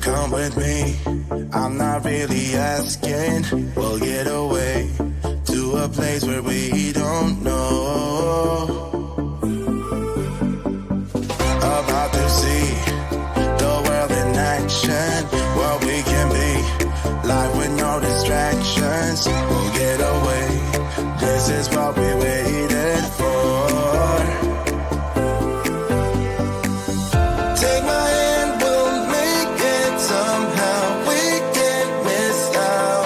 Come with me, I'm not really asking. We'll get away to a place where we don't know. About to see the world in action, what we can be, life with no distractions. We'll get away, this is what we waited for. Take my hand, we'll make it somehow. We can't miss out.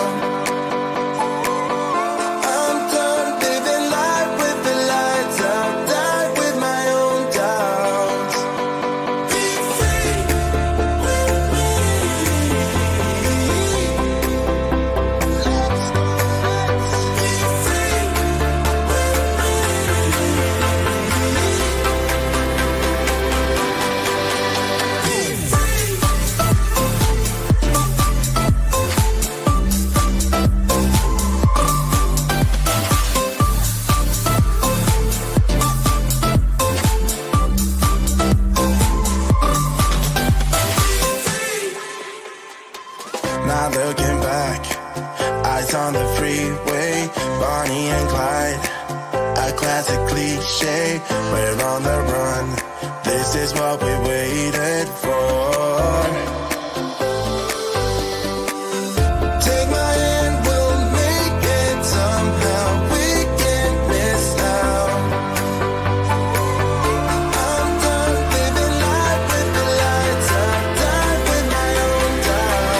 I'm done living life with the lights out, die with my own doubts. Be free with me. Let's be free with Not looking back, eyes on the freeway, Bonnie and Clyde, a classic cliche. We're on the run, this is what we waited for. Take my hand, we'll make it somehow. We can't miss out. I'm done living life with the lights out, die with my own doubts.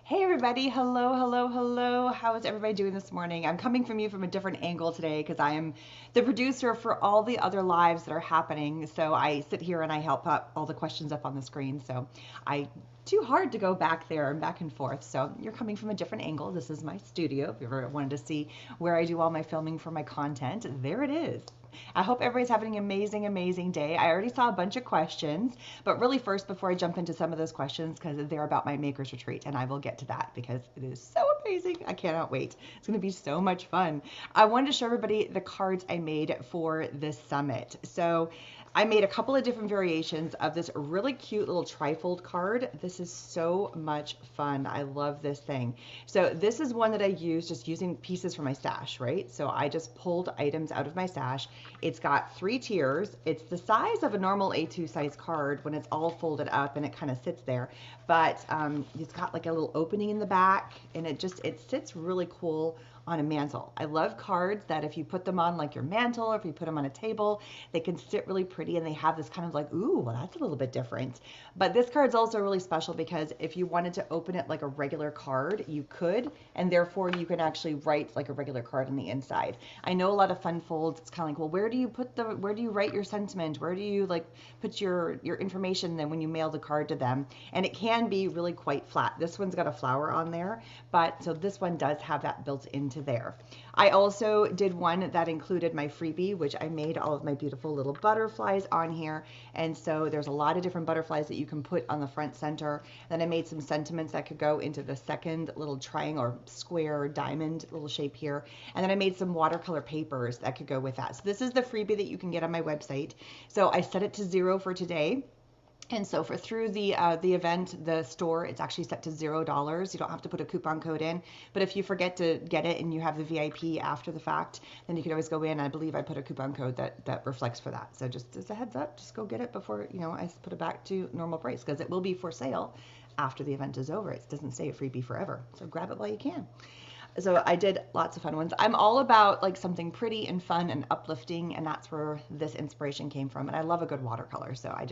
Hey everybody, hello. How is everybody doing this morning? I'm coming from you from a different angle today because I am the producer for all the other lives that are happening. So I sit here and I help up all the questions up on the screen. So I too hard to go back there and back and forth. So you're coming from a different angle. This is my studio. If you ever wanted to see where I do all my filming for my content, there it is. I hope everybody's having an amazing day. I already saw a bunch of questions, but really first, before I jump into some of those questions, because they're about my Maker's Retreat, and I will get to that because it is so amazing. I cannot wait. It's going to be so much fun. I wanted to show everybody the cards I made for this summit. So I made a couple of different variations of this really cute little trifold card. This is so much fun. I love this thing. So this is one that I used just using pieces from my stash, right? So I just pulled items out of my stash. It's got 3 tiers. It's the size of a normal A2 size card when it's all folded up and it kind of sits there. But it's got like a little opening in the back, and it sits really cool on a mantle. I love cards that if you put them on like your mantle or if you put them on a table, they can sit really pretty and they have this kind of like, ooh, well, that's a little bit different. But this card's also really special because if you wanted to open it like a regular card, you could, and therefore you can actually write like a regular card on the inside. I know a lot of fun folds, it's kind of like, well, where do you write your sentiment? Where do you like put your information then when you mail the card to them? And it can be really quite flat. This one's got a flower on there, but so this one does have that built into there. I also did one that included my freebie, which I made all of my beautiful little butterflies on here. And so there's a lot of different butterflies that you can put on the front center. Then I made some sentiments that could go into the second little triangle or square or diamond little shape here. And then I made some watercolor papers that could go with that. So this is the freebie that you can get on my website. So I set it to 0 for today. And so for through the event, the store, it's actually set to $0. You don't have to put a coupon code in. But if you forget to get it and you have the VIP after the fact, then you can always go in. I believe I put a coupon code that reflects for that. So just as a heads up, just go get it before, I put it back to normal price, because it will be for sale after the event is over. It doesn't stay a freebie forever. So grab it while you can. So I did lots of fun ones. I'm all about like something pretty and fun and uplifting, and that's where this inspiration came from. And I love a good watercolor, so I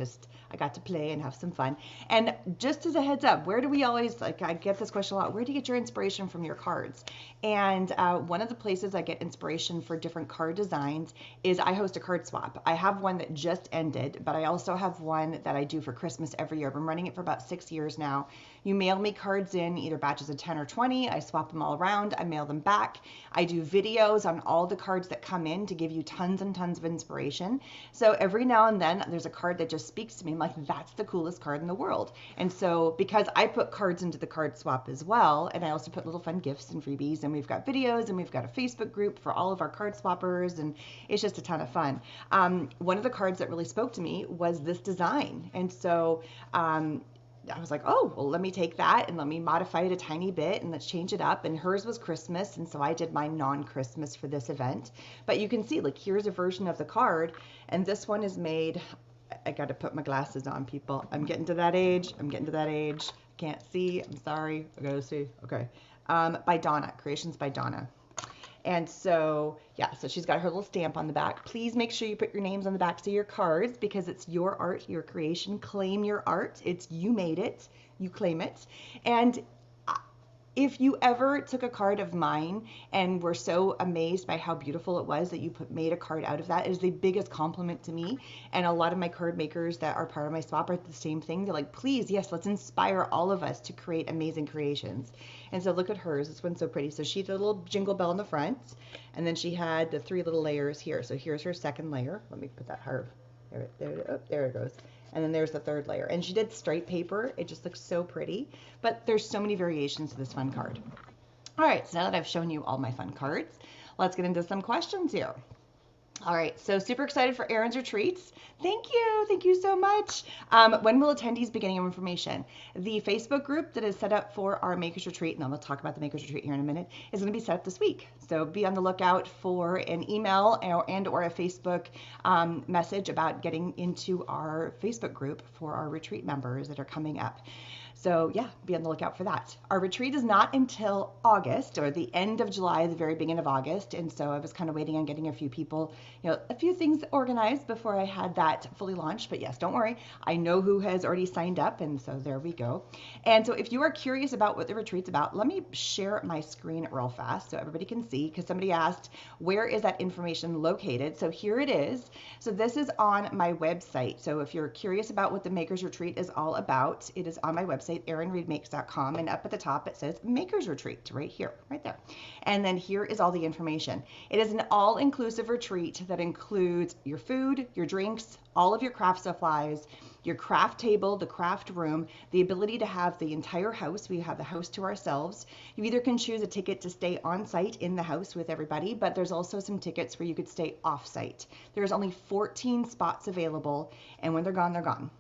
got to play and have some fun. And just as a heads up, where do we always, like, I get this question a lot, where do you get your inspiration from your cards? And one of the places I get inspiration for different card designs is I host a card swap. I have one that just ended, but I also have one that I do for Christmas every year. I've been running it for about 6 years now. You mail me cards in either batches of 10 or 20. I swap them all around. I mail them back. I do videos on all the cards that come in to give you tons and tons of inspiration. So every now and then there's a card that just speaks to me. I'm like, that's the coolest card in the world. And so because I put cards into the card swap as well, and I also put little fun gifts and freebies, and we've got videos, and we've got a Facebook group for all of our card swappers, and it's just a ton of fun. One of the cards that really spoke to me was this design. And so I was like, oh, well, let me take that and let me modify it a tiny bit and let's change it up. And hers was Christmas, and so I did my non-Christmas for this event. But you can see, like, here's a version of the card, and this one is made, I got to put my glasses on, people. I'm getting to that age. Can't see. I'm sorry. I got to see. Okay. By Donna. Creations by Donna. And so, yeah, so she's got her little stamp on the back. Please make sure you put your names on the backs of your cards, because it's your art, your creation. Claim your art. You made it. You claim it. And if you ever took a card of mine and were so amazed by how beautiful it was that you made a card out of that, it is the biggest compliment to me. And a lot of my card makers that are part of my swap are the same thing. They're like, please, yes, let's inspire all of us to create amazing creations. And so look at hers. This one's so pretty. So she did a little jingle bell in the front, and then she had the 3 little layers here. So here's her second layer. Let me put that her. There it goes. And then there's the 3rd layer. And she did straight paper. It just looks so pretty. But there's so many variations to this fun card. All right, so now that I've shown you all my fun cards, let's get into some questions here. All right, so super excited for Erin's retreats. Thank you so much. When will attendees be getting information? The Facebook group that is set up for our Makers Retreat, and I'm going to talk about the Makers Retreat here in a minute, is going to be set up this week. So be on the lookout for an email or a Facebook message about getting into our Facebook group for our retreat members that are coming up. So yeah, be on the lookout for that. Our retreat is not until August, or the end of July, the very beginning of August. And so I was kind of waiting on getting a few people, a few things organized before I had that fully launched. But yes, don't worry. I know who has already signed up. And so there we go. And so if you are curious about what the retreat's about, let me share my screen real fast so everybody can see, because somebody asked, where is that information located? So here it is. So this is on my website. So if you're curious about what the Makers Retreat is all about, it is on my website, erinreedmakes.com, and up at the top it says Makers Retreat right here, right there. And then here is all the information. It is an all-inclusive retreat that includes your food, your drinks, all of your craft supplies, your craft table, the craft room, the ability to have the entire house. We have the house to ourselves. You either can choose a ticket to stay on site in the house with everybody, but there's also some tickets where you could stay off site. There's only 14 spots available, and when they're gone, they're gone.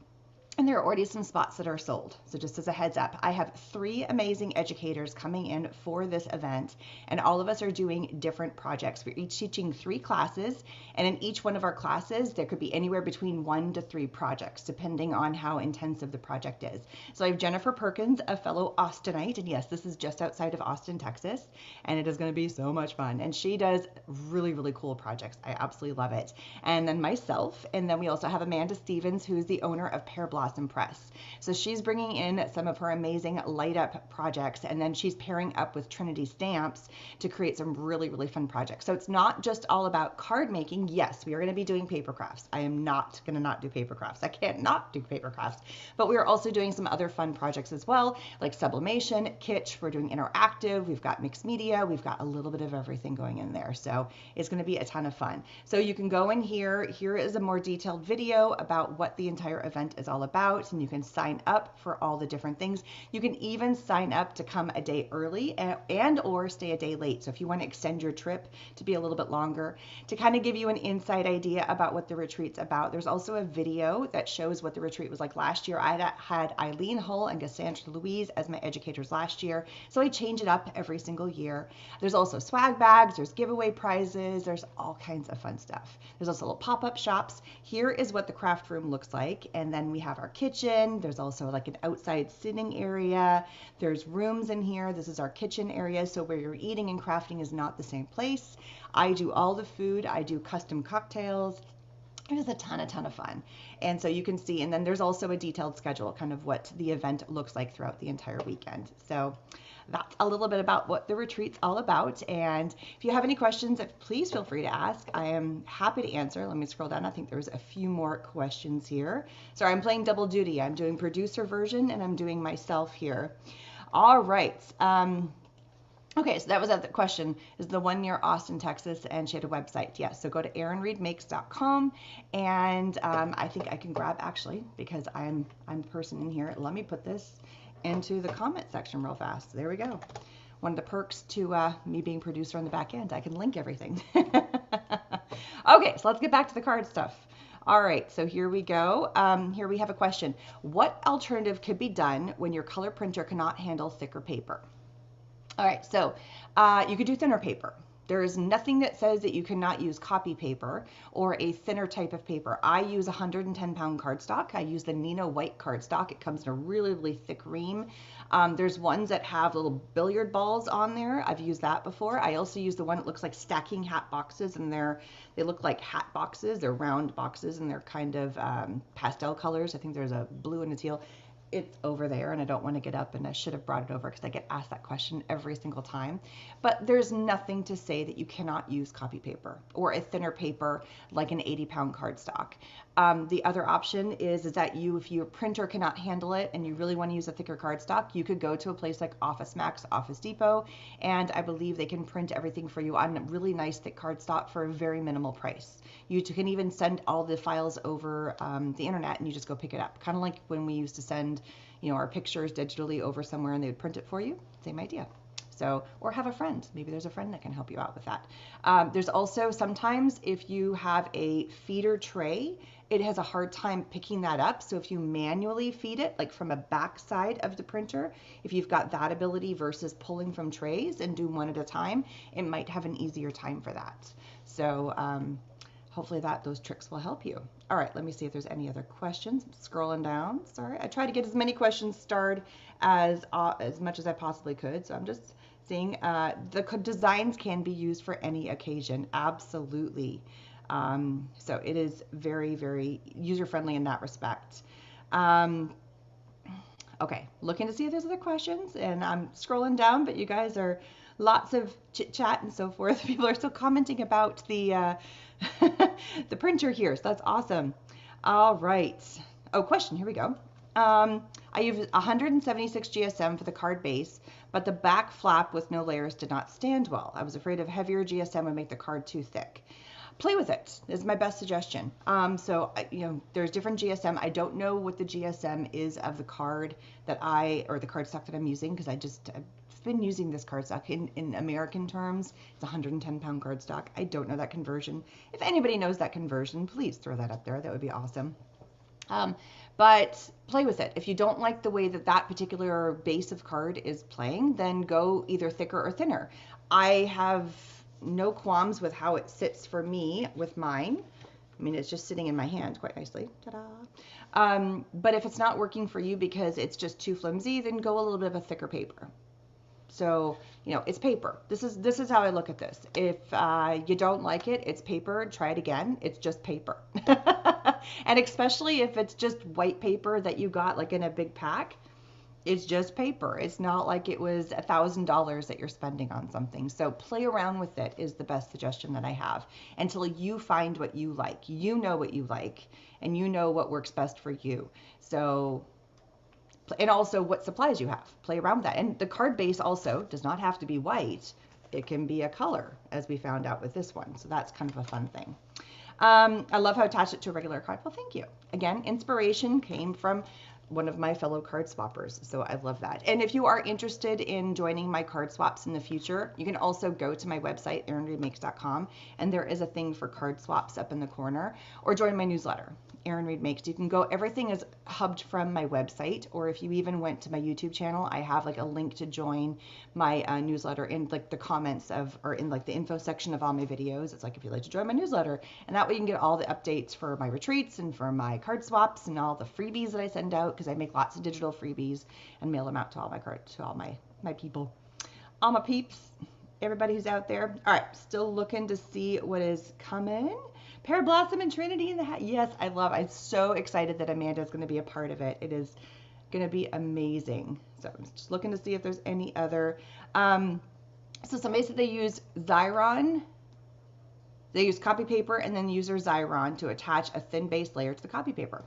And there are already some spots that are sold. So just as a heads up, I have 3 amazing educators coming in for this event, and all of us are doing different projects. We're each teaching 3 classes, and in each one of our classes, there could be anywhere between 1 to 3 projects, depending on how intensive the project is. So I have Jennifer Perkins, a fellow Austinite, and yes, this is just outside of Austin, Texas, and it is going to be so much fun. And she does really, really cool projects. I absolutely love it. And then myself, and then we also have Amanda Stevens, who's the owner of Pear Blossom Press. So she's bringing in some of her amazing light up projects, and then she's pairing up with Trinity Stamps to create some really, really fun projects. So it's not just all about card making. Yes, we are going to be doing paper crafts. I am not going to not do paper crafts. I can't not do paper crafts, but we are also doing some other fun projects as well, like sublimation, kitsch. We're doing interactive. We've got mixed media. We've got a little bit of everything going in there. So it's going to be a ton of fun. So you can go in here. Here is a more detailed video about what the entire event is all about. about, and you can sign up for all the different things. You can even sign up to come a day early and or stay a day late. So if you want to extend your trip to be a little bit longer, to kind of give you an inside idea about what the retreat's about, there's also a video that shows what the retreat was like last year. I had Eileen Hull and Cassandra Louise as my educators last year, so I change it up every single year. There's also swag bags, there's giveaway prizes, there's all kinds of fun stuff. There's also little pop-up shops. Here is what the craft room looks like, and then we have our kitchen. There's also like an outside sitting area. There's rooms in here. This is our kitchen area, so where you're eating and crafting is not the same place. I do all the food. I do custom cocktails. It is a ton of fun. And so you can see, and then there's also a detailed schedule, kind of what the event looks like throughout the entire weekend. So that's a little bit about what the retreat's all about. And if you have any questions, please feel free to ask. I am happy to answer. Let me scroll down. I think there's a few more questions here. Sorry, I'm playing double duty. I'm doing producer version and I'm doing myself here. All right. Okay, so that was the question, is the one near Austin, Texas, and she had a website. Yes, so go to erinreedmakes.com, and I think I can grab, actually, because I'm the person in here. Let me put this into the comment section real fast. There we go. One of the perks to me being producer on the back end, I can link everything. Okay, so let's get back to the card stuff. All right, so here we go. Here we have a question. What alternative could be done when your color printer cannot handle thicker paper? All right, so you could do thinner paper. There is nothing that says that you cannot use copy paper or a thinner type of paper. I use 110-pound cardstock. I use the Nina white cardstock. It comes in a really, really thick ream. There's ones that have little billiard balls on there. I've used that before. I also use the one that looks like stacking hat boxes, and they look like hat boxes. They're round boxes, and they're kind of pastel colors. I think there's a blue and a teal. It's over there, and I don't want to get up, and I should have brought it over because I get asked that question every single time. But there's nothing to say that you cannot use copy paper or a thinner paper like an 80-pound cardstock. The other option is that if your printer cannot handle it and you really want to use a thicker cardstock, you could go to a place like Office Max, Office Depot, and I believe they can print everything for you on really nice thick cardstock for a very minimal price. You can even send all the files over the internet, and you just go pick it up. Kind of like when we used to send, our pictures digitally over somewhere and they would print it for you. Same idea. So, or have a friend. Maybe there's a friend that can help you out with that. There's also sometimes if you have a feeder tray, it has a hard time picking that up. So if you manually feed it, like from a back side of the printer, if you've got that ability versus pulling from trays and do one at a time, it might have an easier time for that. So hopefully those tricks will help you. All right, let me see if there's any other questions. I'm scrolling down. Sorry, I tried to get as many questions starred as much as I possibly could. So I'm just seeing the designs can be used for any occasion. Absolutely. So it is very, very user-friendly in that respect. Okay, looking to see if there's other questions, and I'm scrolling down, but you guys are lots of chit-chat and so forth. People are still commenting about the the printer here, so that's awesome. All right. Oh, question, here we go. I use 176 GSM for the card base, but the back flap with no layers did not stand well. I was afraid of heavier GSM would make the card too thick. Play with it is my best suggestion. So there's different GSM. I don't know what the GSM is of the card or the cardstock that I'm using, because I've been using this cardstock in American terms. It's 110-pound cardstock. I don't know that conversion. If anybody knows that conversion, please throw that up there. That would be awesome. But play with it. If you don't like the way that particular base of card is playing, then go either thicker or thinner. I have no qualms with how it sits for me with mine. I mean, it's just sitting in my hand quite nicely. Ta-da! But if it's not working for you because it's just too flimsy, then go a little bit of a thicker paper. So, it's paper. This is how I look at this. If you don't like it, it's paper. Try it again. It's just paper. And especially if it's just white paper that you got like in a big pack, it's just paper. It's not like it was $1,000 that you're spending on something. So play around with it is the best suggestion that I have until you find what you like. You know what you like, and you know what works best for you. So, and also what supplies you have. Play around with that. And the card base also does not have to be white. It can be a color, as we found out with this one. So that's kind of a fun thing. I love how I attached it to a regular card. Well, thank you. Again, inspiration came from one of my fellow card swappers. So I love that. And if you are interested in joining my card swaps in the future, you can also go to my website, erinreedmakes.com, and there is a thing for card swaps up in the corner, or join my newsletter, Erin Reed Makes. You can go, everything is hubbed from my website, or if you even went to my YouTube channel, I have like a link to join my newsletter in like the comments of, or in like the info section of all my videos. It's like, if you'd like to join my newsletter, and that way you can get all the updates for my retreats and for my card swaps and all the freebies that I send out, because I make lots of digital freebies and mail them out to all my cards, to all my people, all my peeps, everybody who's out there. All right, still looking to see what is coming. Pear Blossom and Trinity in the hat. Yes, I'm so excited that Amanda's going to be a part of it. It is going to be amazing. So I'm just looking to see if there's any other. So somebody said they use Xyron. They use copy paper and then use their Xyron to attach a thin base layer to the copy paper.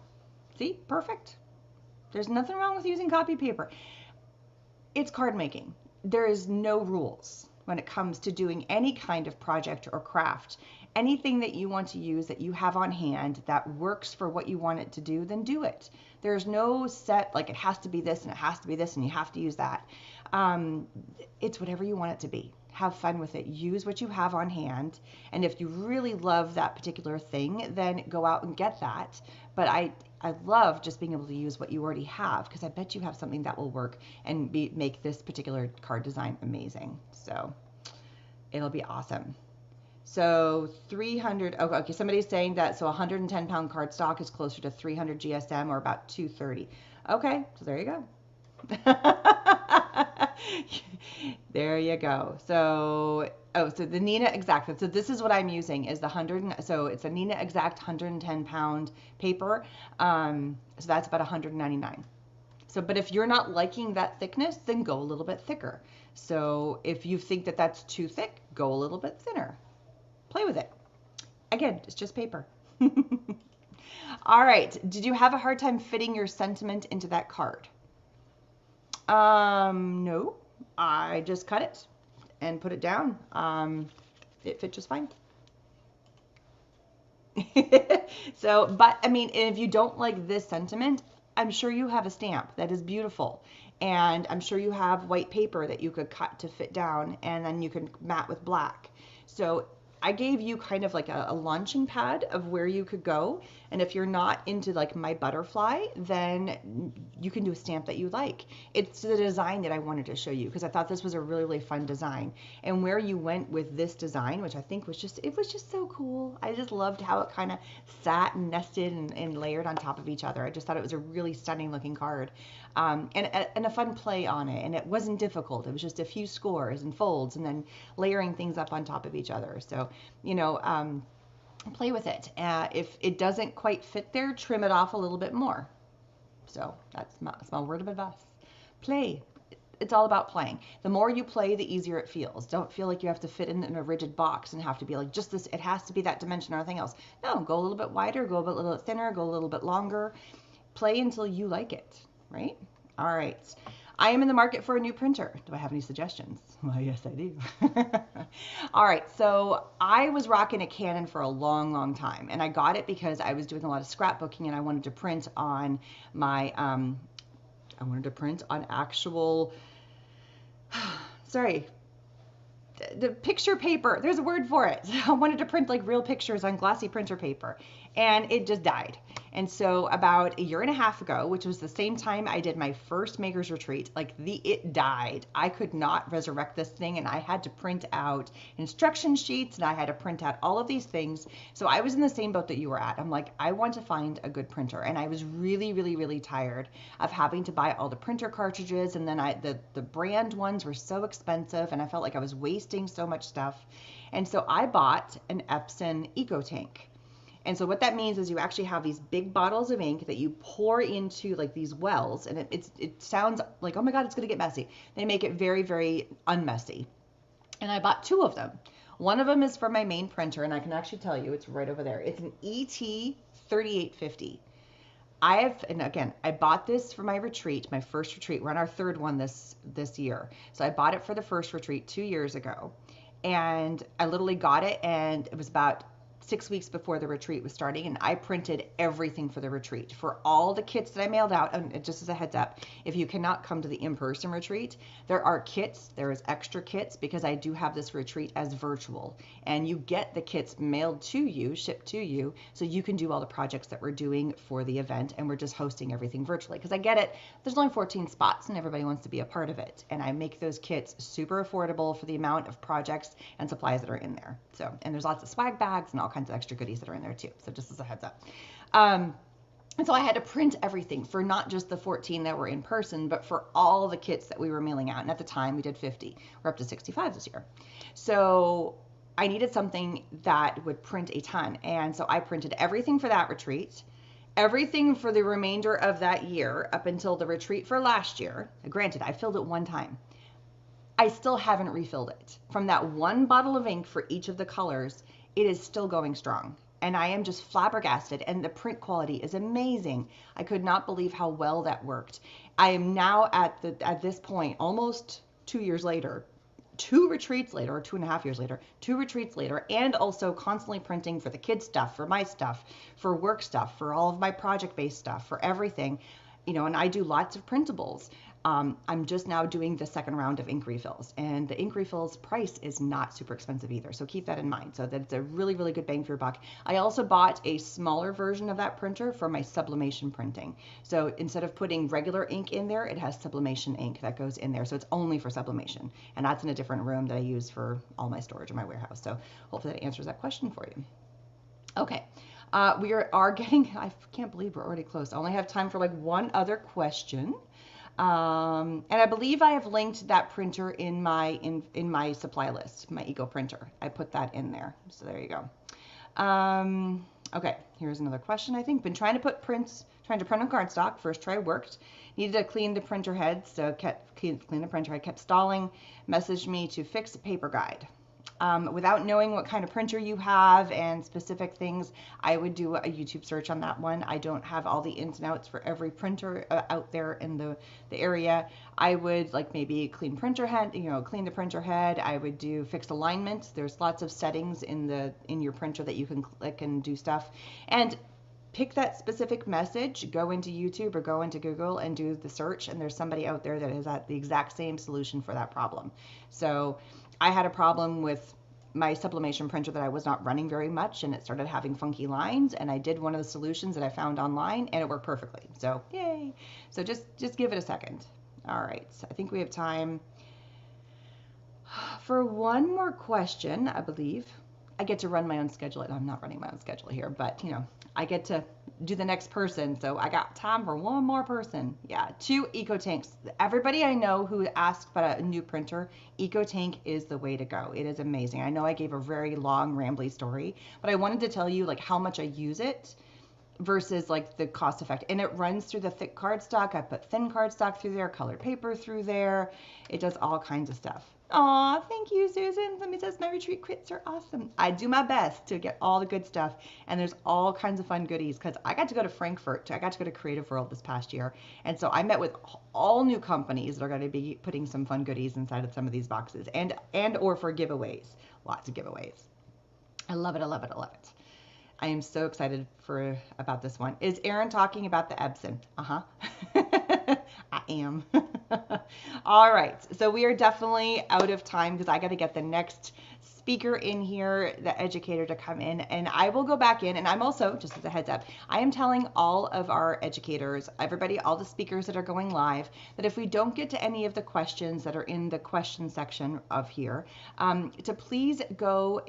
See, perfect. There's nothing wrong with using copy paper. It's card making. There is no rules when it comes to doing any kind of project or craft. Anything that you want to use that you have on hand that works for what you want it to do, then do it. There's no set, like it has to be this and it has to be this and you have to use that. It's whatever you want it to be. Have fun with it. Use what you have on hand. And if you really love that particular thing, then go out and get that. But I love just being able to use what you already have, because I bet you have something that will work and make this particular card design amazing. So it'll be awesome. So 300, okay, somebody's saying that, so 110 pound cardstock is closer to 300 GSM, or about 230. Okay, so there you go. There you go. So, so the Nina Exact, so this is what I'm using is the so it's a Nina Exact 110 pound paper. So that's about 199. So, but if you're not liking that thickness, then go a little bit thicker. So if you think that that's too thick, go a little bit thinner. Play with it. Again, it's just paper. All right. Did you have a hard time fitting your sentiment into that card? No. I just cut it and put it down. It fit just fine. So, but I mean, if you don't like this sentiment, I'm sure you have a stamp that is beautiful. And I'm sure you have white paper that you could cut to fit down, and then you can mat with black. So I gave you kind of like a launching pad of where you could go. And if you're not into like my butterfly, then you can do a stamp that you like. It's the design that I wanted to show you, because I thought this was a really, really fun design. And where you went with this design, which I think was just, it was just so cool. I just loved how it kind of sat and nested and layered on top of each other. I just thought it was a really stunning looking card. And a fun play on it. And it wasn't difficult. It was just a few scores and folds and then layering things up on top of each other. So, you know, play with it. If it doesn't quite fit there, trim it off a little bit more. So that's my word of advice. Play. It's all about playing. The more you play, the easier it feels. Don't feel like you have to fit in a rigid box and have to be like just this, it has to be that dimension or anything else. No, go a little bit wider, go a little bit thinner, go a little bit longer. Play until you like it, right? All right. I am in the market for a new printer. Do I have any suggestions? Well, yes, I do. All right. So I was rocking a Canon for a long, long time, and I got it because I was doing a lot of scrapbooking and I wanted to print on my, actual, sorry, the picture paper. There's a word for it. I wanted to print like real pictures on glossy printer paper, and it just died. And so about a year and a half ago, which was the same time I did my first Maker's Retreat, it died. I could not resurrect this thing, and I had to print out instruction sheets, and I had to print out all of these things. So I was in the same boat that you were at. I'm like, I want to find a good printer. And I was really, really, really tired of having to buy all the printer cartridges. And then the brand ones were so expensive, and I felt like I was wasting so much stuff. And so I bought an Epson EcoTank. And so what that means is you actually have these big bottles of ink that you pour into like these wells, and it sounds like, oh my God, it's going to get messy. They make it very, very unmessy. And I bought two of them. One of them is for my main printer, and I can actually tell you it's right over there. It's an ET3850. And again, I bought this for my retreat, my first retreat. We're on our third one this year. So I bought it for the first retreat 2 years ago, and I literally got it, and it was about 6 weeks before the retreat was starting, and I printed everything for the retreat. For all the kits that I mailed out, and just as a heads up, if you cannot come to the in-person retreat, there are kits, there is extra kits, because I do have this retreat as virtual. And you get the kits mailed to you, shipped to you, so you can do all the projects that we're doing for the event, and we're just hosting everything virtually. Because I get it, there's only 14 spots, and everybody wants to be a part of it. And I make those kits super affordable for the amount of projects and supplies that are in there. So, and there's lots of swag bags and all kinds of extra goodies that are in there too. So just as a heads up. And so I had to print everything for not just the 14 that were in person, but for all the kits that we were mailing out. And at the time we did 50. We're up to 65 this year. So I needed something that would print a ton. And so I printed everything for that retreat, everything for the remainder of that year up until the retreat for last year. Granted, I filled it one time. I still haven't refilled it. From that one bottle of ink for each of the colors, it is still going strong. And I am just flabbergasted, and the print quality is amazing. I could not believe how well that worked. I am now at this point, almost 2 years later, 2 retreats later, or 2.5 years later, 2 retreats later, and also constantly printing for the kids' stuff, for my stuff, for work stuff, for all of my project-based stuff, for everything. And I do lots of printables. I'm just now doing the second round of ink refills, and the ink refills price is not super expensive either. So keep that in mind. So that's a really, really good bang for your buck. I also bought a smaller version of that printer for my sublimation printing. So instead of putting regular ink in there, it has sublimation ink that goes in there. So it's only for sublimation. And that's in a different room that I use for all my storage in my warehouse. So hopefully that answers that question for you. Okay. We are getting, I can't believe we're already close. I only have time for like one other question. And I believe I have linked that printer in my supply list, my Eco printer. I put that in there. So there you go. Okay, here's another question. I think been trying to print on cardstock. First try worked. Needed to clean the printer head, so kept clean the printer head. Kept stalling. Messaged me to fix a paper guide. Without knowing what kind of printer you have and specific things, I would do a YouTube search on that one. I don't have all the ins and outs for every printer out there in the area. I would maybe clean printer head, clean the printer head. I would do fixed alignment. There's lots of settings in your printer that you can click and do stuff. And pick that specific message, go into YouTube or go into Google and do the search, and there's somebody out there that has the exact same solution for that problem. So I had a problem with my sublimation printer that I was not running very much, and it started having funky lines, and I did one of the solutions that I found online, and it worked perfectly. So yay. So just give it a second. All right, so I think we have time for one more question, I believe. I get to run my own schedule. I'm not running my own schedule here, but I get to do the next person. So I got time for one more person. Yeah, 2 Eco tanks. Everybody I know who asked about a new printer, Eco tank is the way to go. It is amazing. I know I gave a very long, rambly story, but I wanted to tell you how much I use it versus the cost effect. And it runs through the thick cardstock. I put thin cardstock through there, colored paper through there. It does all kinds of stuff. Aw, thank you, Susan. Somebody says my retreat quits are awesome. I do my best to get all the good stuff, and there's all kinds of fun goodies because I got to go to Frankfurt. I got to go to Creative World this past year, and so I met with all new companies that are going to be putting some fun goodies inside of some of these boxes, and or for giveaways. Lots of giveaways. I love it. I love it. I love it. I am so excited about this one. Is Erin talking about the Epson? Uh-huh. I am. All right. So we are definitely out of time because I got to get the next speaker in here, the educator, to come in, and I will go back in. And I'm also, just as a heads up, I am telling all of our educators, everybody, all the speakers that are going live, that if we don't get to any of the questions that are in the question section of here, to please go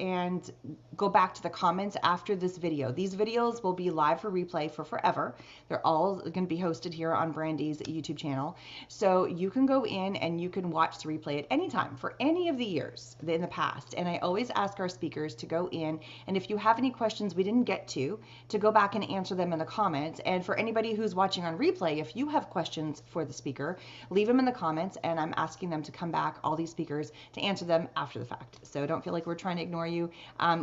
back to the comments after this video. These videos will be live for replay for forever. They're all going to be hosted here on Brandy's YouTube channel. So you can go in and you can watch the replay at any time for any of the years in the past. And I always ask our speakers to go in, and if you have any questions we didn't get to go back and answer them in the comments. And for anybody who's watching on replay, if you have questions for the speaker, leave them in the comments, and I'm asking them to come back, all these speakers, to answer them after the fact. So don't feel like we're trying to ignore you.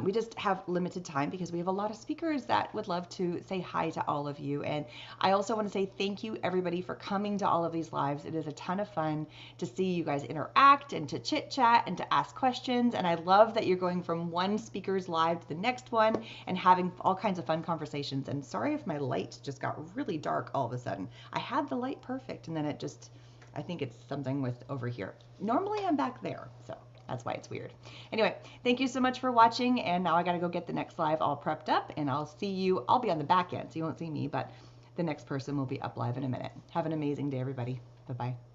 We just have limited time because we have a lot of speakers that would love to say hi to all of you. And I also want to say thank you, everybody, for coming to all of these lives. It is a ton of fun to see you guys interact and to chit chat and to ask questions, and I love love that you're going from one speaker's live to the next one and having all kinds of fun conversations. And sorry if my light just got really dark all of a sudden. I had the light perfect and then it just, I think it's something with over here. Normally I'm back there, so that's why it's weird. Anyway, thank you so much for watching, and now I gotta go get the next live all prepped up, and I'll see you, I'll be on the back end, so you won't see me, but the next person will be up live in a minute. Have an amazing day, everybody. Bye-bye.